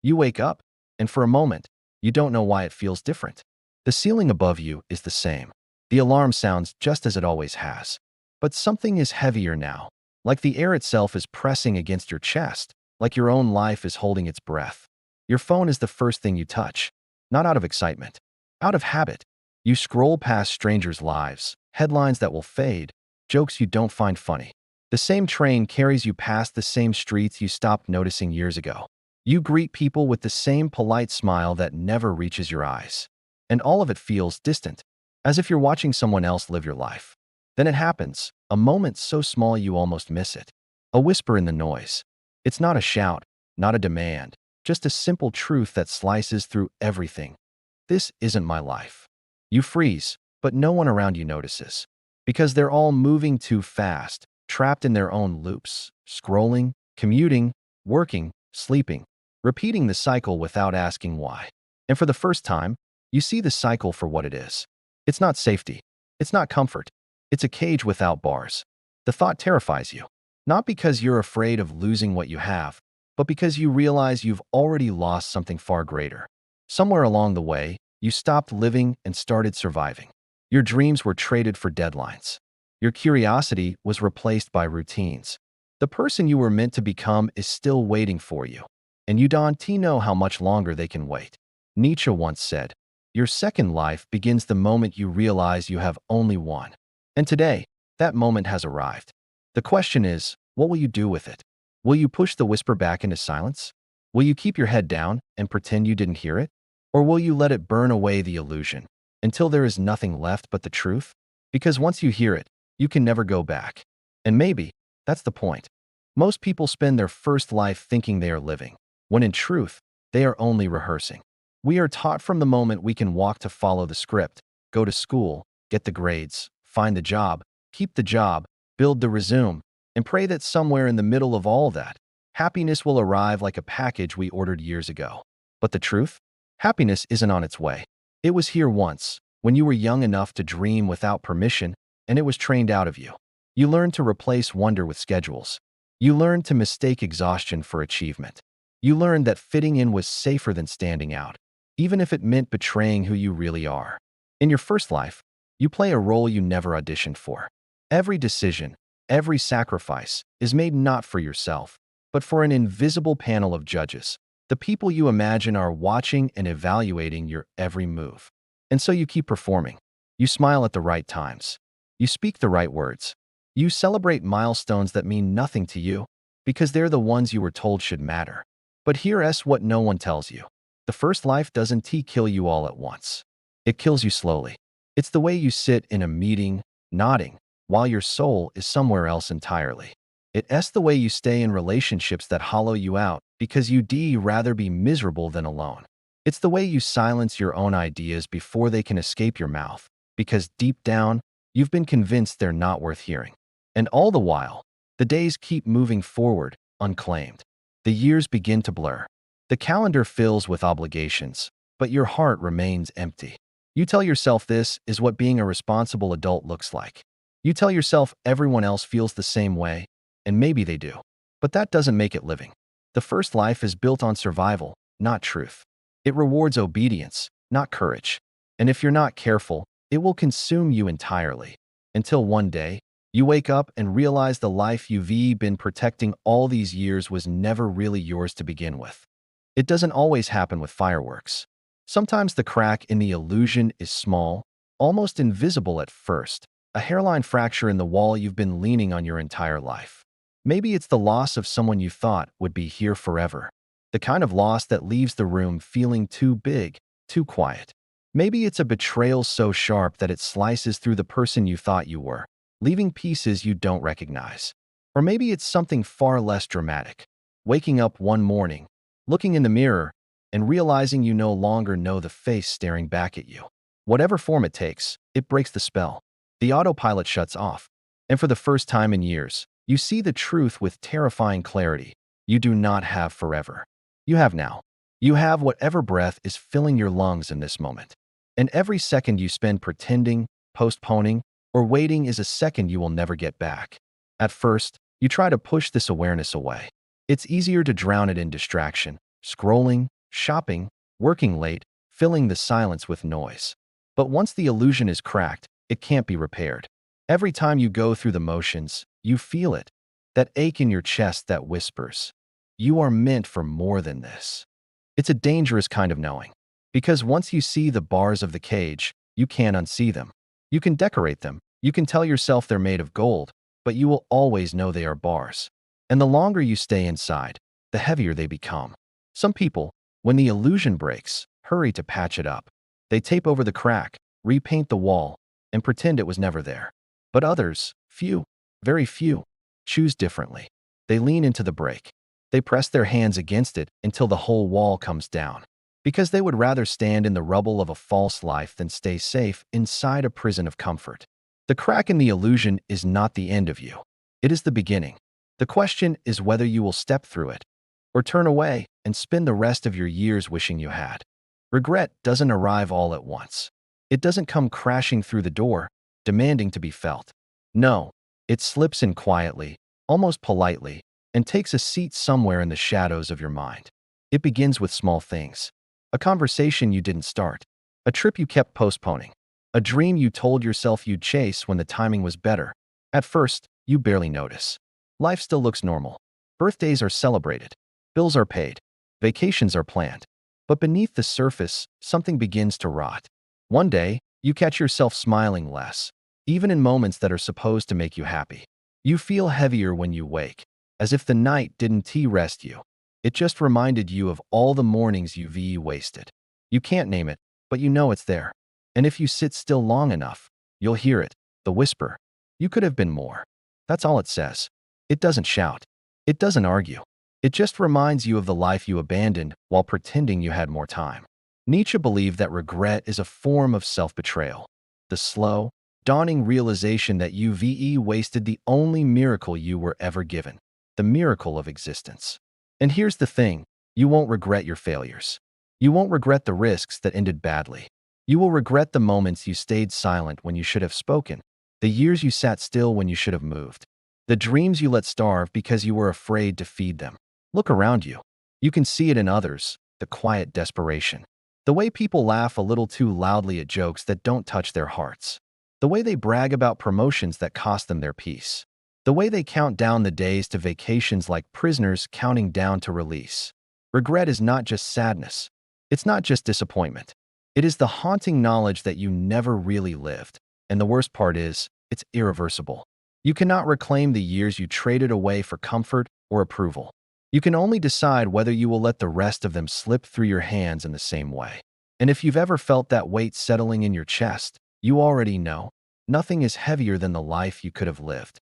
You wake up, and for a moment, you don't know why it feels different. The ceiling above you is the same. The alarm sounds just as it always has. But something is heavier now, like the air itself is pressing against your chest, like your own life is holding its breath. Your phone is the first thing you touch, not out of excitement, out of habit. You scroll past strangers' lives, headlines that will fade, jokes you don't find funny. The same train carries you past the same streets you stopped noticing years ago. You greet people with the same polite smile that never reaches your eyes. And all of it feels distant, as if you're watching someone else live your life. Then it happens, a moment so small you almost miss it. A whisper in the noise. It's not a shout, not a demand, just a simple truth that slices through everything. This isn't my life. You freeze, but no one around you notices. Because they're all moving too fast, trapped in their own loops, scrolling, commuting, working, sleeping, repeating the cycle without asking why. And for the first time, you see the cycle for what it is. It's not safety. It's not comfort. It's a cage without bars. The thought terrifies you, not because you're afraid of losing what you have, but because you realize you've already lost something far greater. Somewhere along the way, you stopped living and started surviving. Your dreams were traded for deadlines. Your curiosity was replaced by routines. The person you were meant to become is still waiting for you, and you don't know how much longer they can wait. Nietzsche once said, "Your second life begins the moment you realize you have only one." And today, that moment has arrived. The question is, what will you do with it? Will you push the whisper back into silence? Will you keep your head down and pretend you didn't hear it? Or will you let it burn away the illusion until there is nothing left but the truth? Because once you hear it, you can never go back. And maybe that's the point. Most people spend their first life thinking they are living, when in truth, they are only rehearsing. We are taught from the moment we can walk to follow the script, go to school, get the grades, find the job, keep the job, build the resume, and pray that somewhere in the middle of all that, happiness will arrive like a package we ordered years ago. But the truth? Happiness isn't on its way. It was here once, when you were young enough to dream without permission, and it was trained out of you. You learned to replace wonder with schedules. You learned to mistake exhaustion for achievement. You learned that fitting in was safer than standing out, even if it meant betraying who you really are. In your first life, you play a role you never auditioned for. Every decision, every sacrifice is made not for yourself, but for an invisible panel of judges. The people you imagine are watching and evaluating your every move. And so you keep performing. You smile at the right times. You speak the right words. You celebrate milestones that mean nothing to you because they're the ones you were told should matter. But here's what no one tells you. The first life doesn't kill you all at once. It kills you slowly. It's the way you sit in a meeting, nodding, while your soul is somewhere else entirely. It's the way you stay in relationships that hollow you out because you'd rather be miserable than alone. It's the way you silence your own ideas before they can escape your mouth, because deep down, you've been convinced they're not worth hearing. And all the while, the days keep moving forward, unclaimed. The years begin to blur. The calendar fills with obligations, but your heart remains empty. You tell yourself this is what being a responsible adult looks like. You tell yourself everyone else feels the same way, and maybe they do. But that doesn't make it living. The first life is built on survival, not truth. It rewards obedience, not courage. And if you're not careful, it will consume you entirely. Until one day, you wake up and realize the life you've been protecting all these years was never really yours to begin with. It doesn't always happen with fireworks. Sometimes the crack in the illusion is small, almost invisible at first, a hairline fracture in the wall you've been leaning on your entire life. Maybe it's the loss of someone you thought would be here forever. The kind of loss that leaves the room feeling too big, too quiet. Maybe it's a betrayal so sharp that it slices through the person you thought you were, leaving pieces you don't recognize. Or maybe it's something far less dramatic. Waking up one morning, looking in the mirror, and realizing you no longer know the face staring back at you. Whatever form it takes, it breaks the spell. The autopilot shuts off. And for the first time in years, you see the truth with terrifying clarity. You do not have forever. You have now. You have whatever breath is filling your lungs in this moment. And every second you spend pretending, postponing, or waiting is a second you will never get back. At first, you try to push this awareness away. It's easier to drown it in distraction, scrolling, shopping, working late, filling the silence with noise. But once the illusion is cracked, it can't be repaired. Every time you go through the motions, you feel it, that ache in your chest that whispers, "You are meant for more than this." It's a dangerous kind of knowing, because once you see the bars of the cage, you can't unsee them. You can decorate them, you can tell yourself they're made of gold, but you will always know they are bars. And the longer you stay inside, the heavier they become. Some people, when the illusion breaks, hurry to patch it up. They tape over the crack, repaint the wall, and pretend it was never there. But others, few, very few, choose differently. They lean into the break. They press their hands against it until the whole wall comes down. Because they would rather stand in the rubble of a false life than stay safe inside a prison of comfort. The crack in the illusion is not the end of you. It is the beginning. The question is whether you will step through it, or turn away and spend the rest of your years wishing you had. Regret doesn't arrive all at once. It doesn't come crashing through the door, demanding to be felt. No, it slips in quietly, almost politely, and takes a seat somewhere in the shadows of your mind. It begins with small things. A conversation you didn't start. A trip you kept postponing. A dream you told yourself you'd chase when the timing was better. At first, you barely notice. Life still looks normal. Birthdays are celebrated. Bills are paid. Vacations are planned. But beneath the surface, something begins to rot. One day, you catch yourself smiling less, even in moments that are supposed to make you happy. You feel heavier when you wake, as if the night didn't rest you. It just reminded you of all the mornings you've wasted. You can't name it, but you know it's there. And if you sit still long enough, you'll hear it, the whisper. You could have been more. That's all it says. It doesn't shout. It doesn't argue. It just reminds you of the life you abandoned while pretending you had more time. Nietzsche believed that regret is a form of self-betrayal. The slow, dawning realization that you've wasted the only miracle you were ever given. The miracle of existence. And here's the thing, you won't regret your failures. You won't regret the risks that ended badly. You will regret the moments you stayed silent when you should have spoken, the years you sat still when you should have moved, the dreams you let starve because you were afraid to feed them. Look around you. You can see it in others, the quiet desperation. The way people laugh a little too loudly at jokes that don't touch their hearts. The way they brag about promotions that cost them their peace. The way they count down the days to vacations like prisoners counting down to release. Regret is not just sadness. It's not just disappointment. It is the haunting knowledge that you never really lived. And the worst part is, it's irreversible. You cannot reclaim the years you traded away for comfort or approval. You can only decide whether you will let the rest of them slip through your hands in the same way. And if you've ever felt that weight settling in your chest, you already know, nothing is heavier than the life you could have lived.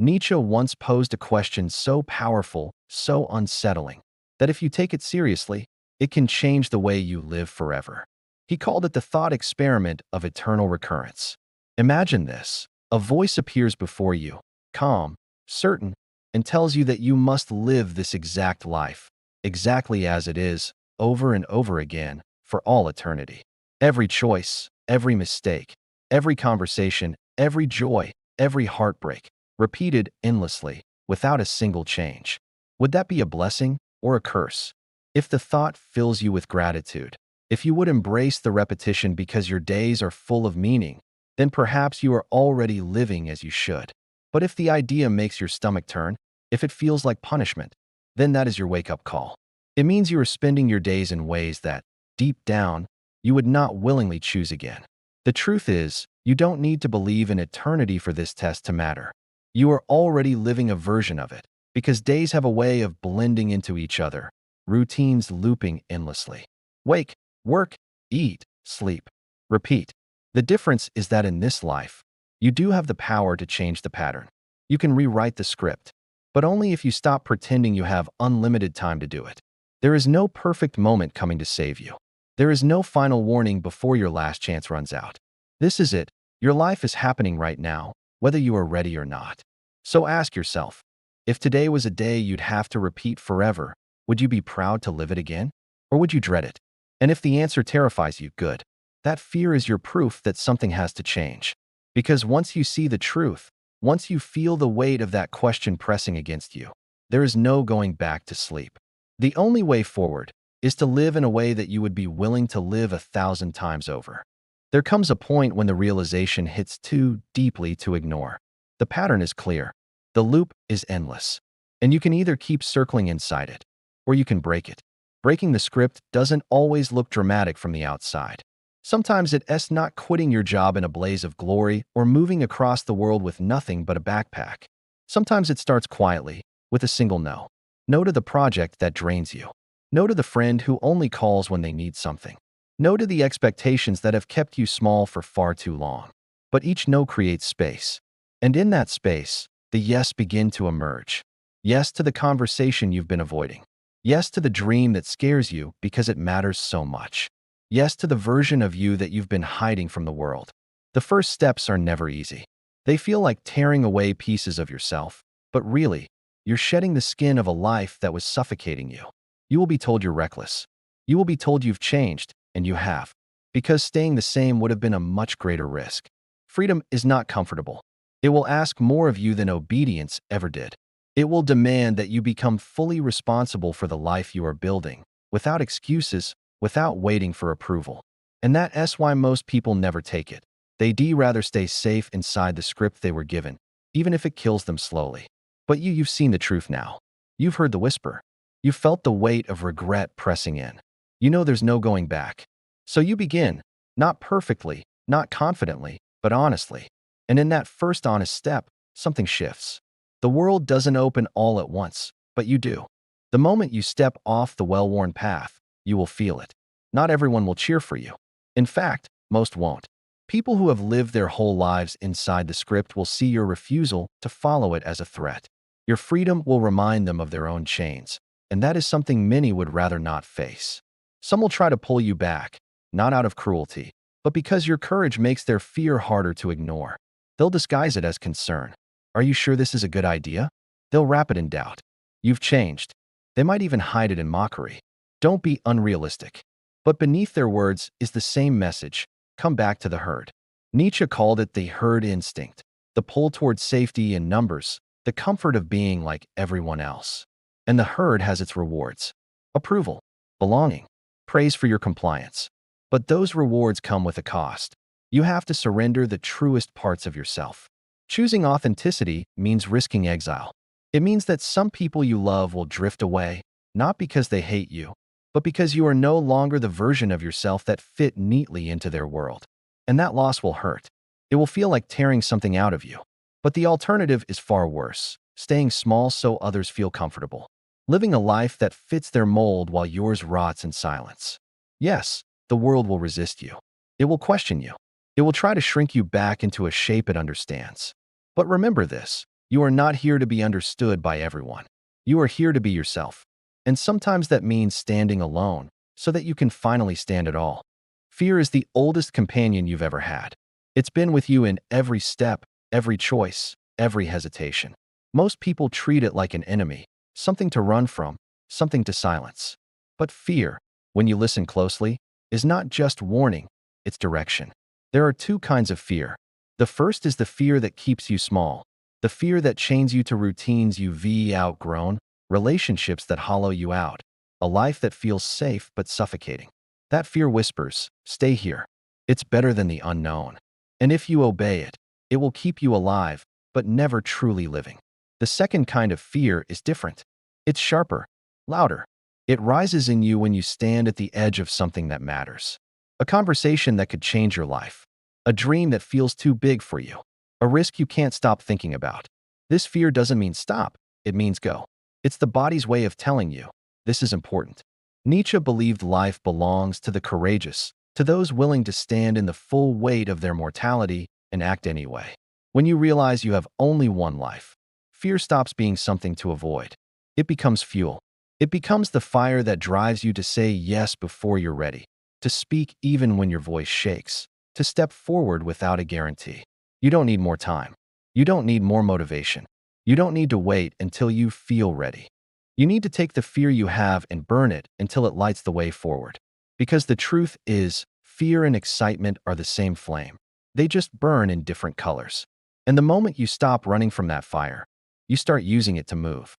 Nietzsche once posed a question so powerful, so unsettling, that if you take it seriously, it can change the way you live forever. He called it the thought experiment of eternal recurrence. Imagine this. A voice appears before you, calm, certain, and tells you that you must live this exact life, exactly as it is, over and over again, for all eternity. Every choice, every mistake, every conversation, every joy, every heartbreak, repeated endlessly, without a single change. Would that be a blessing or a curse? If the thought fills you with gratitude, if you would embrace the repetition because your days are full of meaning, then perhaps you are already living as you should. But if the idea makes your stomach turn, if it feels like punishment, then that is your wake-up call. It means you are spending your days in ways that, deep down, you would not willingly choose again. The truth is, you don't need to believe in eternity for this test to matter. You are already living a version of it, because days have a way of blending into each other, routines looping endlessly. Wake, work, eat, sleep, repeat. The difference is that in this life, you do have the power to change the pattern. You can rewrite the script, but only if you stop pretending you have unlimited time to do it. There is no perfect moment coming to save you. There is no final warning before your last chance runs out. This is it. Your life is happening right now, whether you are ready or not. So ask yourself, if today was a day you'd have to repeat forever, would you be proud to live it again? Or would you dread it? And if the answer terrifies you, good. That fear is your proof that something has to change. Because once you see the truth, once you feel the weight of that question pressing against you, there is no going back to sleep. The only way forward is to live in a way that you would be willing to live 1,000 times over. There comes a point when the realization hits too deeply to ignore. The pattern is clear. The loop is endless. And you can either keep circling inside it, or you can break it. Breaking the script doesn't always look dramatic from the outside. Sometimes it's not quitting your job in a blaze of glory or moving across the world with nothing but a backpack. Sometimes it starts quietly, with a single no. No to the project that drains you. No to the friend who only calls when they need something. No to the expectations that have kept you small for far too long. But each no creates space. And in that space, the yes begin to emerge. Yes to the conversation you've been avoiding. Yes to the dream that scares you because it matters so much. Yes to the version of you that you've been hiding from the world. The first steps are never easy. They feel like tearing away pieces of yourself, but really, you're shedding the skin of a life that was suffocating you. You will be told you're reckless. You will be told you've changed, and you have, because staying the same would have been a much greater risk. Freedom is not comfortable. It will ask more of you than obedience ever did. It will demand that you become fully responsible for the life you are building, without excuses, without waiting for approval. And that's why most people never take it. They'd rather stay safe inside the script they were given, even if it kills them slowly. But you've seen the truth now. You've heard the whisper. You've felt the weight of regret pressing in. You know there's no going back. So you begin, not perfectly, not confidently, but honestly. And in that first honest step, something shifts. The world doesn't open all at once, but you do. The moment you step off the well-worn path, you will feel it. Not everyone will cheer for you. In fact, most won't. People who have lived their whole lives inside the script will see your refusal to follow it as a threat. Your freedom will remind them of their own chains, and that is something many would rather not face. Some will try to pull you back, not out of cruelty, but because your courage makes their fear harder to ignore. They'll disguise it as concern. Are you sure this is a good idea? They'll wrap it in doubt. You've changed. They might even hide it in mockery. Don't be unrealistic. But beneath their words is the same message. Come back to the herd. Nietzsche called it the herd instinct, the pull towards safety in numbers, the comfort of being like everyone else. And the herd has its rewards. Approval, belonging, praise for your compliance. But those rewards come with a cost. You have to surrender the truest parts of yourself. Choosing authenticity means risking exile. It means that some people you love will drift away, not because they hate you, but because you are no longer the version of yourself that fit neatly into their world. And that loss will hurt. It will feel like tearing something out of you. But the alternative is far worse, staying small so others feel comfortable. Living a life that fits their mold while yours rots in silence. Yes, the world will resist you. It will question you. It will try to shrink you back into a shape it understands. But remember this, you are not here to be understood by everyone. You are here to be yourself. And sometimes that means standing alone, so that you can finally stand at all. Fear is the oldest companion you've ever had. It's been with you in every step, every choice, every hesitation. Most people treat it like an enemy, something to run from, something to silence. But fear, when you listen closely, is not just warning, it's direction. There are two kinds of fear. The first is the fear that keeps you small, the fear that chains you to routines you've outgrown, relationships that hollow you out, a life that feels safe but suffocating. That fear whispers, stay here. It's better than the unknown. And if you obey it, it will keep you alive, but never truly living. The second kind of fear is different. It's sharper, louder. It rises in you when you stand at the edge of something that matters. A conversation that could change your life. A dream that feels too big for you. A risk you can't stop thinking about. This fear doesn't mean stop, it means go. It's the body's way of telling you, this is important. Nietzsche believed life belongs to the courageous, to those willing to stand in the full weight of their mortality and act anyway. When you realize you have only one life, fear stops being something to avoid. It becomes fuel. It becomes the fire that drives you to say yes before you're ready, to speak even when your voice shakes, to step forward without a guarantee. You don't need more time. You don't need more motivation. You don't need to wait until you feel ready. You need to take the fear you have and burn it until it lights the way forward. Because the truth is, fear and excitement are the same flame. They just burn in different colors. And the moment you stop running from that fire, you start using it to move.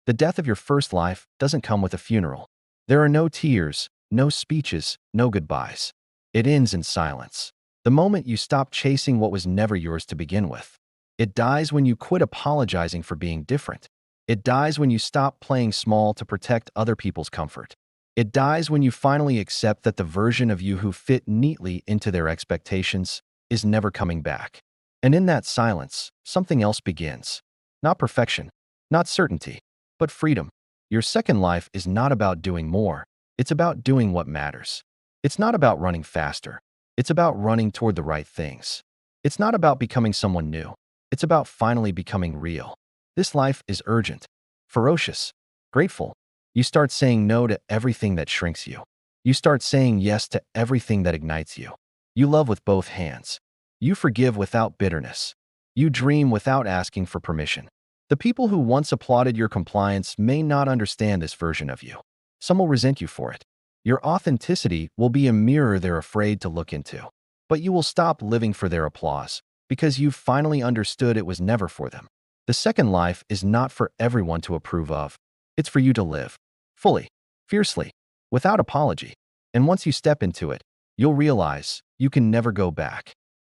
The death of your first life doesn't come with a funeral. There are no tears, no speeches, no goodbyes. It ends in silence. The moment you stop chasing what was never yours to begin with. It dies when you quit apologizing for being different. It dies when you stop playing small to protect other people's comfort. It dies when you finally accept that the version of you who fit neatly into their expectations is never coming back. And in that silence, something else begins. Not perfection, not certainty, but freedom. Your second life is not about doing more. It's about doing what matters. It's not about running faster. It's about running toward the right things. It's not about becoming someone new. It's about finally becoming real. This life is urgent, ferocious, grateful. You start saying no to everything that shrinks you. You start saying yes to everything that ignites you. You love with both hands. You forgive without bitterness. You dream without asking for permission. The people who once applauded your compliance may not understand this version of you. Some will resent you for it. Your authenticity will be a mirror they're afraid to look into. But you will stop living for their applause because you've finally understood it was never for them. The second life is not for everyone to approve of. It's for you to live, fully, fiercely, without apology. And once you step into it, you'll realize you can never go back.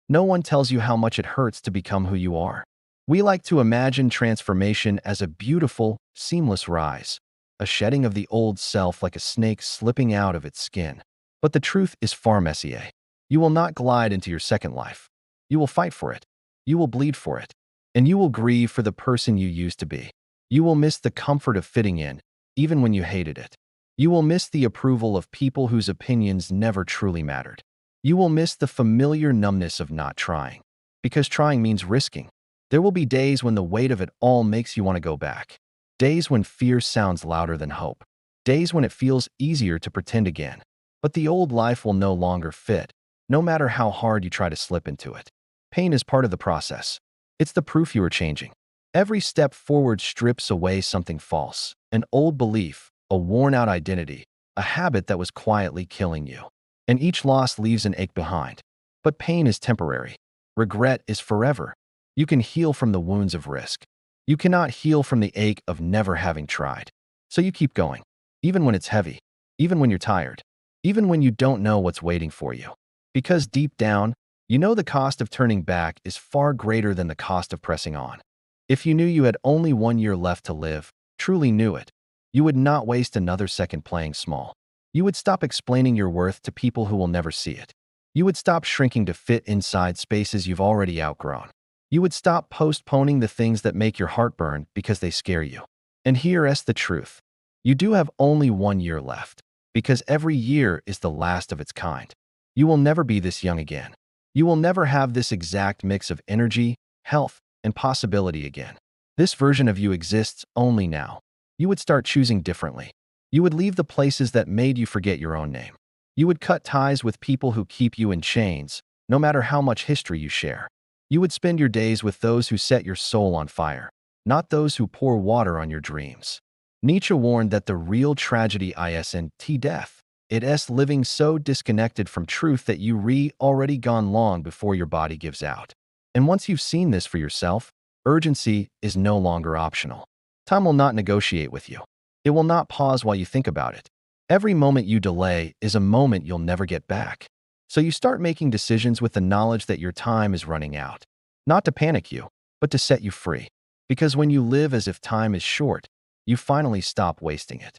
No one tells you how much it hurts to become who you are. We like to imagine transformation as a beautiful, seamless rise, a shedding of the old self like a snake slipping out of its skin. But the truth is far messier. You will not glide into your second life. You will fight for it. You will bleed for it. And you will grieve for the person you used to be. You will miss the comfort of fitting in, even when you hated it. You will miss the approval of people whose opinions never truly mattered. You will miss the familiar numbness of not trying, because trying means risking. There will be days when the weight of it all makes you want to go back. Days when fear sounds louder than hope. Days when it feels easier to pretend again. But the old life will no longer fit, no matter how hard you try to slip into it. Pain is part of the process. It's the proof you are changing. Every step forward strips away something false, an old belief, a worn-out identity, a habit that was quietly killing you. And each loss leaves an ache behind. But pain is temporary. Regret is forever. You can heal from the wounds of risk. You cannot heal from the ache of never having tried. So you keep going, even when it's heavy, even when you're tired, even when you don't know what's waiting for you. Because deep down, you know the cost of turning back is far greater than the cost of pressing on. If you knew you had only 1 year left to live, truly knew it, you would not waste another second playing small. You would stop explaining your worth to people who will never see it. You would stop shrinking to fit inside spaces you've already outgrown. You would stop postponing the things that make your heart burn because they scare you. And here's the truth. You do have only 1 year left, because every year is the last of its kind. You will never be this young again. You will never have this exact mix of energy, health, and possibility again. This version of you exists only now. You would start choosing differently. You would leave the places that made you forget your own name. You would cut ties with people who keep you in chains, no matter how much history you share. You would spend your days with those who set your soul on fire, not those who pour water on your dreams. Nietzsche warned that the real tragedy isn't death. It's living so disconnected from truth that you already gone long before your body gives out. And once you've seen this for yourself, urgency is no longer optional. Time will not negotiate with you. It will not pause while you think about it. Every moment you delay is a moment you'll never get back. So you start making decisions with the knowledge that your time is running out. Not to panic you, but to set you free. Because when you live as if time is short, you finally stop wasting it.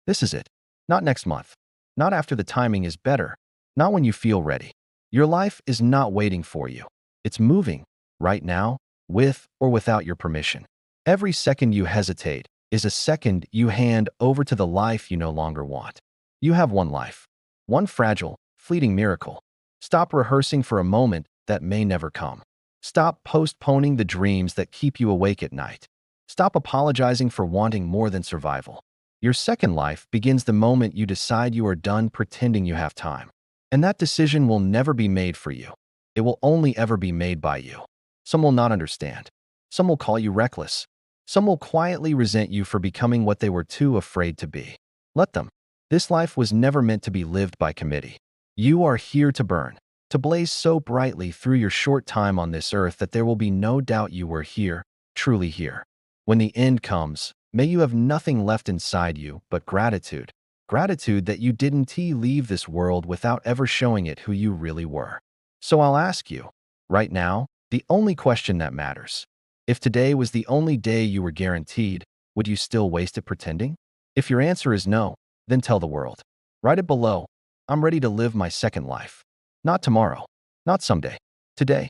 This is it. Not next month. Not after the timing is better. Not when you feel ready. Your life is not waiting for you. It's moving, right now, with or without your permission. Every second you hesitate is a second you hand over to the life you no longer want. You have one life. One fragile, fleeting miracle. Stop rehearsing for a moment that may never come. Stop postponing the dreams that keep you awake at night. Stop apologizing for wanting more than survival. Your second life begins the moment you decide you are done pretending you have time. And that decision will never be made for you. It will only ever be made by you. Some will not understand. Some will call you reckless. Some will quietly resent you for becoming what they were too afraid to be. Let them. This life was never meant to be lived by committee. You are here to burn, to blaze so brightly through your short time on this earth that there will be no doubt you were here, truly here. When the end comes, may you have nothing left inside you but gratitude, Gratitude that you didn't leave this world without ever showing it who you really were. So I'll ask you, right now, the only question that matters. If today was the only day you were guaranteed, would you still waste it pretending? If your answer is no, then tell the world. Write it below. I'm ready to live my second life. Not tomorrow. Not someday. Today.